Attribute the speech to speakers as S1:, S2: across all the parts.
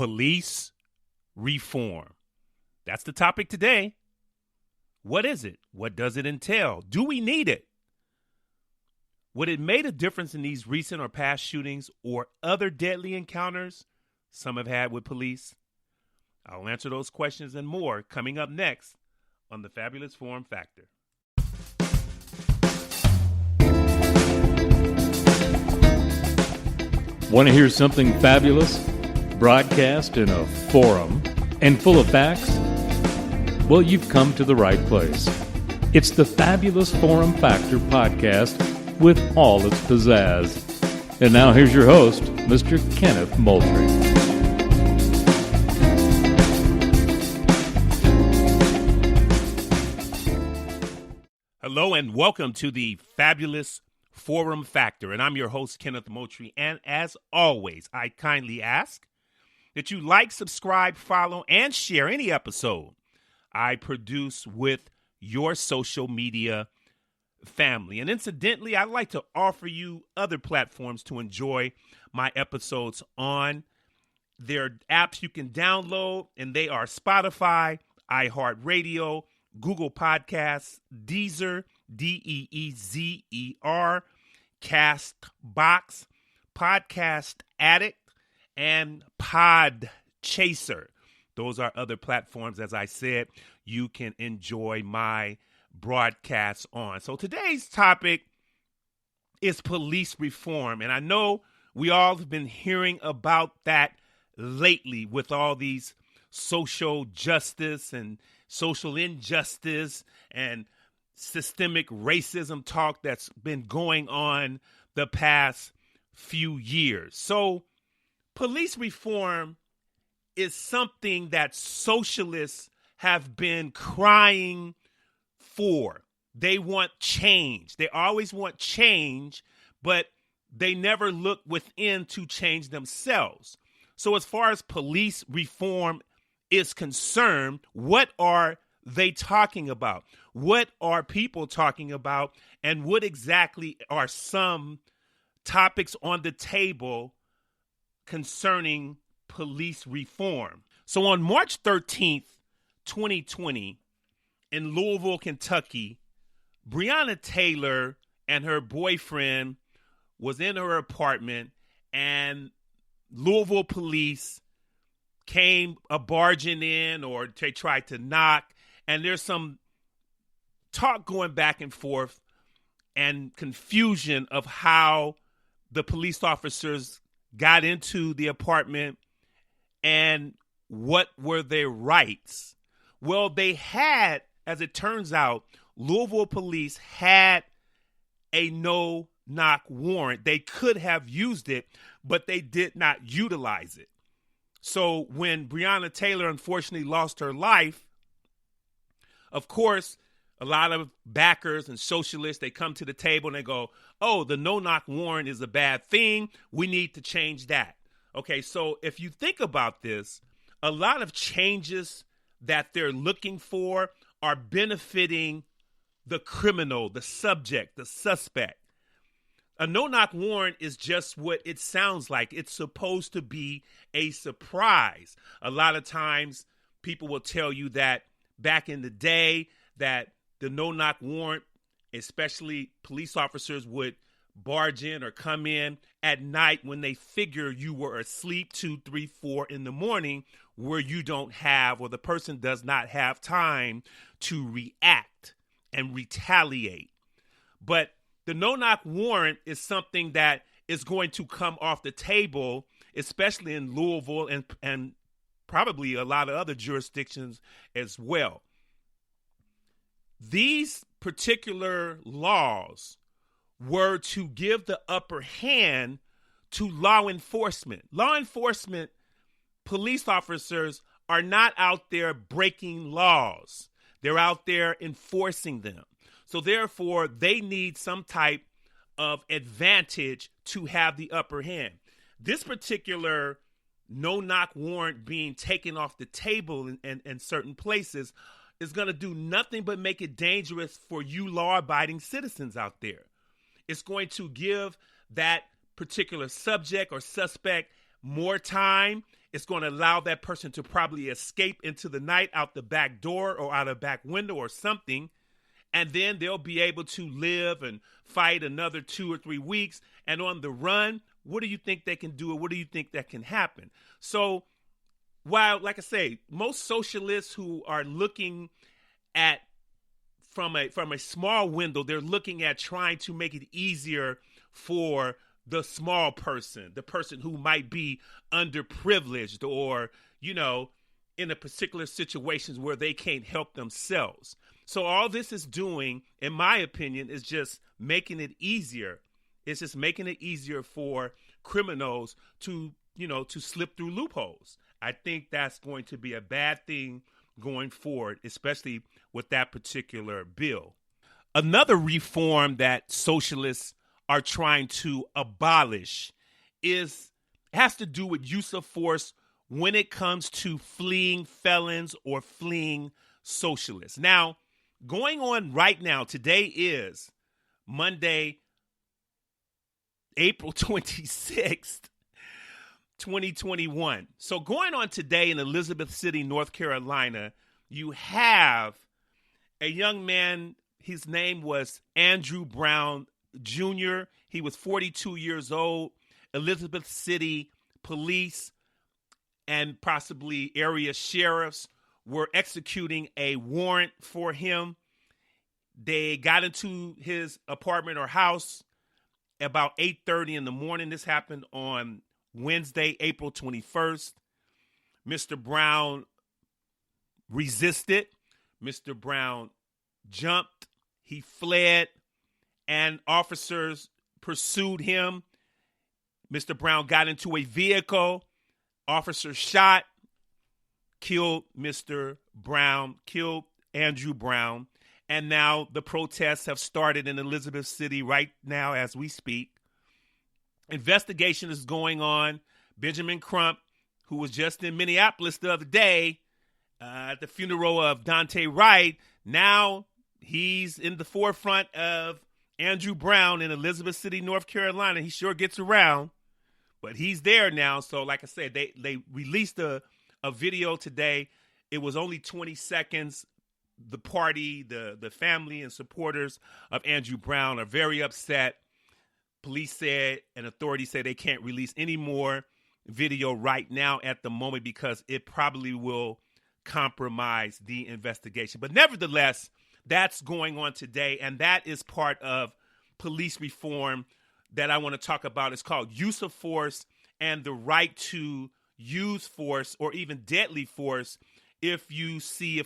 S1: Police reform. That's the topic today. What is it? What does it entail? Do we need it? Would it make a difference in these recent or past shootings or other deadly encounters some have had with police? I'll answer those questions and more coming up next on the Fabulous Form Factor.
S2: Want to hear something fabulous? Broadcast in a forum and full of facts? Well, you've come to the right place. It's the Fabulous Form Factor podcast with all its pizzazz. And now here's your host, Mr. Kenneth Moultrie.
S1: Hello and welcome to the Fabulous Forum Factor, and I'm your host, Kenneth Moultrie, and as always, I kindly ask that you like, subscribe, follow, and share any episode I produce with your social media family. And incidentally, I'd like to offer you other platforms to enjoy my episodes on. There are apps you can download, and they are Spotify, iHeartRadio, Google Podcasts, Deezer, Deezer, Castbox, Podcast Addict, and Pod Chaser. Those are other platforms, as I said, you can enjoy my broadcasts on. So today's topic is police reform. And I know we all have been hearing about that lately with all these social justice and social injustice and systemic racism talk that's been going on the past few years. So police reform is something that socialists have been crying for. They want change. They always want change, but they never look within to change themselves. So as far as police reform is concerned, what are they talking about? What are people talking about? And what exactly are some topics on the table concerning police reform? So on March 13th, 2020, in Louisville, Kentucky, Breonna Taylor and her boyfriend was in her apartment, and Louisville police came barging in, or they tried to knock, and there's some talk going back and forth and confusion of how the police officers got into the apartment and what were their rights. Well, they had, as it turns out, Louisville police had a no-knock warrant. They could have used it, but they did not utilize it. So when Breonna Taylor unfortunately lost her life, of course, a lot of backers and socialists, they come to the table and they go, oh, the no-knock warrant is a bad thing. We need to change that. Okay, so if you think about this, a lot of changes that they're looking for are benefiting the criminal, the subject, the suspect. A no-knock warrant is just what it sounds like. It's supposed to be a surprise. A lot of times people will tell you that back in the day that the no-knock warrant, especially police officers, would barge in or come in at night when they figure you were asleep 2, 3, 4 in the morning, where you don't have, or the person does not have time to react and retaliate. But the no-knock warrant is something that is going to come off the table, especially in Louisville and probably a lot of other jurisdictions as well. These particular laws were to give the upper hand to law enforcement. Law enforcement, police officers are not out there breaking laws. They're out there enforcing them. So therefore, they need some type of advantage to have the upper hand. This particular no-knock warrant being taken off the table in certain places is going to do nothing but make it dangerous for you law-abiding citizens out there. It's going to give that particular subject or suspect more time. It's going to allow that person to probably escape into the night out the back door or out a back window or something. And then they'll be able to live and fight another 2 or 3 weeks. And on the run, what do you think they can do? Or what do you think that can happen? So while, like I say, most socialists who are looking at from a small window, they're looking at trying to make it easier for the small person, the person who might be underprivileged or, in a particular situations where they can't help themselves. So all this is doing, in my opinion, is just making it easier. It's just making it easier for criminals to slip through loopholes. I think that's going to be a bad thing going forward, especially with that particular bill. Another reform that socialists are trying to abolish has to do with use of force when it comes to fleeing felons or fleeing socialists. Now, going on right now, today is Monday, April 26th, 2021. So going on today in Elizabeth City, North Carolina, you have a young man. His name was Andrew Brown Jr. He was 42 years old. Elizabeth City police and possibly area sheriffs were executing a warrant for him. They got into his apartment or house about 8:30 in the morning. This happened on Wednesday, April 21st. Mr. Brown resisted. Mr. Brown jumped. He fled, and officers pursued him. Mr. Brown got into a vehicle. Officers shot, killed Mr. Brown, killed Andrew Brown. And now the protests have started in Elizabeth City right now as we speak. Investigation is going on. Benjamin Crump, who was just in Minneapolis the other day at the funeral of Dante Wright, now he's in the forefront of Andrew Brown in Elizabeth City, North Carolina. He sure gets around, but he's there now. So like I said, they released a video today. It was only 20 seconds. The party, the family and supporters of Andrew Brown are very upset. Police said and authorities say they can't release any more video right now at the moment because it probably will compromise the investigation. But nevertheless, that's going on today, and that is part of police reform that I want to talk about. It's called use of force and the right to use force or even deadly force if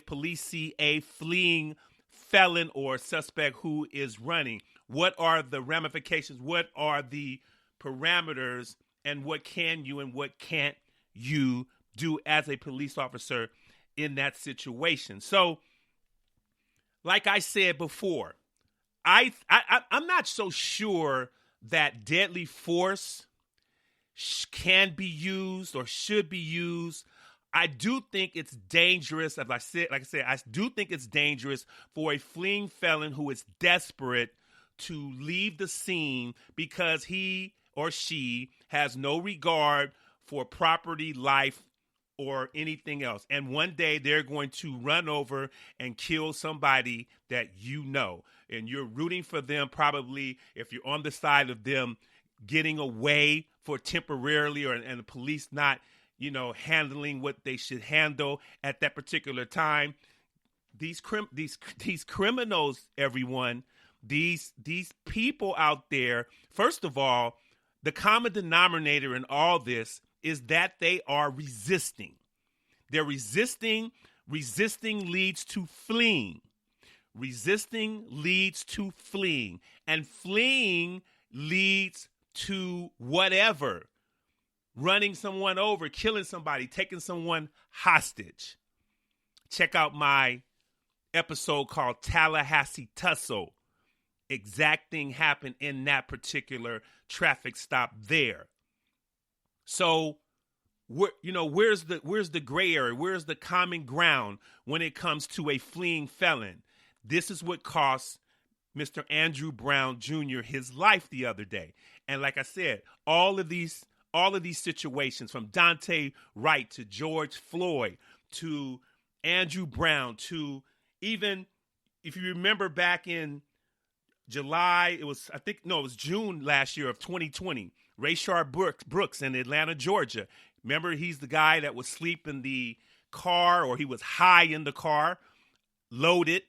S1: police see a fleeing felon or suspect who is running. What are the ramifications? What are the parameters? And what can you and what can't you do as a police officer in that situation? So, like I said before, I'm not so sure that deadly force can be used or should be used. I do think it's dangerous, I do think it's dangerous for a fleeing felon who is desperate to leave the scene because he or she has no regard for property, life, or anything else. And one day they're going to run over and kill somebody that you know. And you're rooting for them probably if you're on the side of them getting away for temporarily and the police not handling what they should handle at that particular time. These criminals, everyone, these people out there, first of all, the common denominator in all this is that they are resisting. They're resisting. Resisting leads to fleeing. Resisting leads to fleeing. And fleeing leads to whatever. Running someone over, killing somebody, taking someone hostage. Check out my episode called Tallahassee Tussle. Exact thing happened in that particular traffic stop there. So, where's the gray area? Where's the common ground when it comes to a fleeing felon? This is what cost Mr. Andrew Brown Jr. his life the other day. And like I said, all of these all of these situations, from Dante Wright to George Floyd to Andrew Brown to even, if you remember back in July, it was June last year of 2020, Rayshard Brooks in Atlanta, Georgia. Remember, he's the guy that was asleep in the car, or he was high in the car, loaded,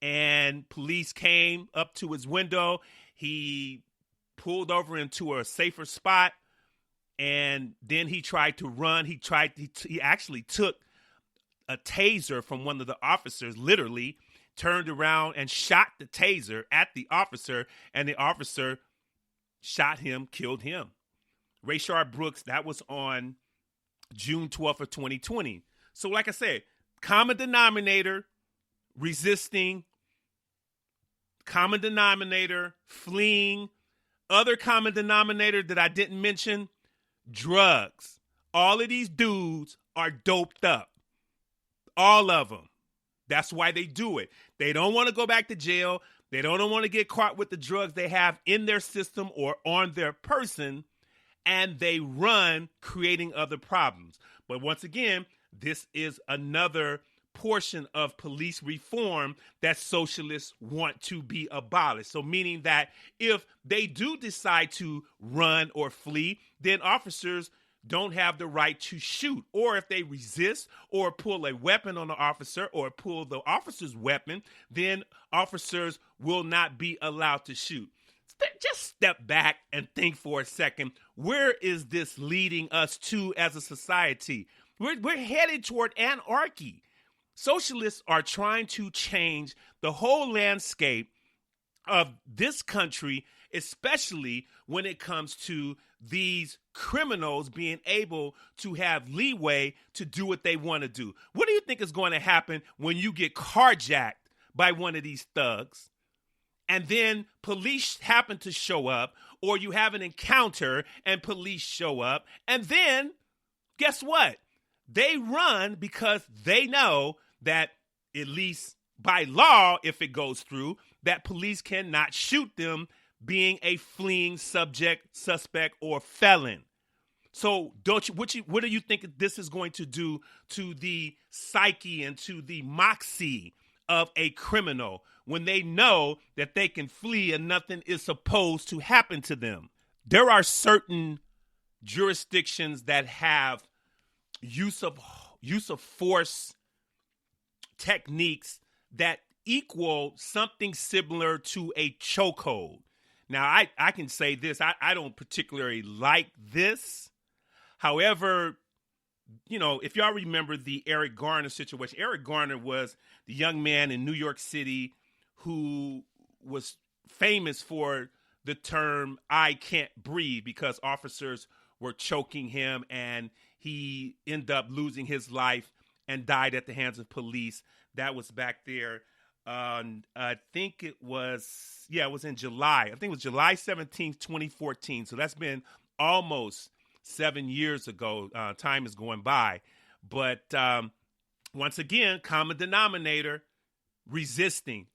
S1: and police came up to his window. He pulled over into a safer spot, and then he tried to run. He actually took a taser from one of the officers, literally turned around and shot the taser at the officer, and the officer shot him, killed him. Rayshard Brooks, that was on June 12th of 2020. So like I said, common denominator, resisting, common denominator, fleeing. Other common denominator that I didn't mention, drugs. All of these dudes are doped up. All of them. That's why they do it. They don't want to go back to jail. They don't want to get caught with the drugs they have in their system or on their person, and they run, creating other problems. But once again, this is another portion of police reform that socialists want to be abolished. So meaning that if they do decide to run or flee, then officers don't have the right to shoot. Or if they resist or pull a weapon on the officer or pull the officer's weapon, then officers will not be allowed to shoot. Just step back and think for a second. Where is this leading us to as a society? We're headed toward anarchy. Socialists are trying to change the whole landscape of this country, especially when it comes to these criminals being able to have leeway to do what they want to do. What do you think is going to happen when you get carjacked by one of these thugs, and then police happen to show up, or you have an encounter and police show up, and then guess what? They run because they know that, at least by law, if it goes through, that police cannot shoot them being a fleeing suspect, or felon. So what do you think this is going to do to the psyche and to the moxie of a criminal when they know that they can flee and nothing is supposed to happen to them? There are certain jurisdictions that have use of force techniques that equal something similar to a chokehold. Now, I can say this. I don't particularly like this. However, if y'all remember the Eric Garner situation, Eric Garner was the young man in New York City who was famous for the term "I can't breathe" because officers were choking him, and he ended up losing his life and died at the hands of police. That was back there. I think it was in July. I think it was July 17th, 2014. So that's been almost 7 years ago. Time is going by. But once again, common denominator, resisting.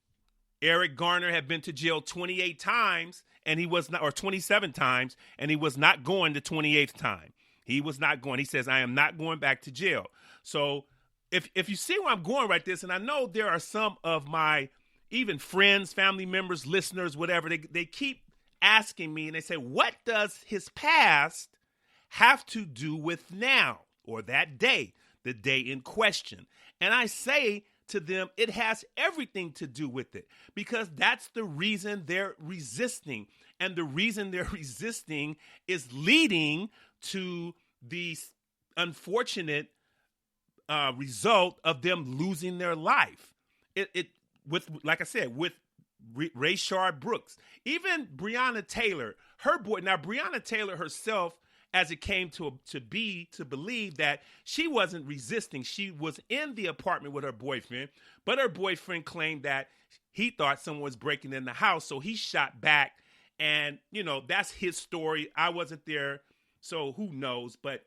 S1: Eric Garner had been to jail 28 times, and he was not, or 27 times, and he was not going the 28th time. He was not going. He says, I am not going back to jail. So if you see where I'm going right this, and I know there are some of my even friends, family members, listeners, whatever, they keep asking me, and they say, what does his past have to do with now, or that day, the day in question? And I say to them, it has everything to do with it, because that's the reason they're resisting. And the reason they're resisting is leading to the unfortunate result of them losing their life. Like I said, with Rayshard Brooks, even Breonna Taylor, her boy. Now, Breonna Taylor herself, as it came to believe that she wasn't resisting. She was in the apartment with her boyfriend, but her boyfriend claimed that he thought someone was breaking in the house, so he shot back. And, that's his story. I wasn't there, so who knows? But,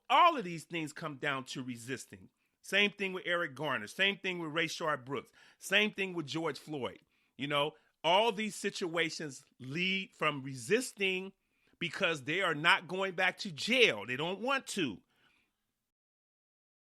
S1: all of these things come down to resisting. Same thing with Eric Garner. Same thing with Rayshard Brooks. Same thing with George Floyd. All these situations lead from resisting, because they are not going back to jail. They don't want to.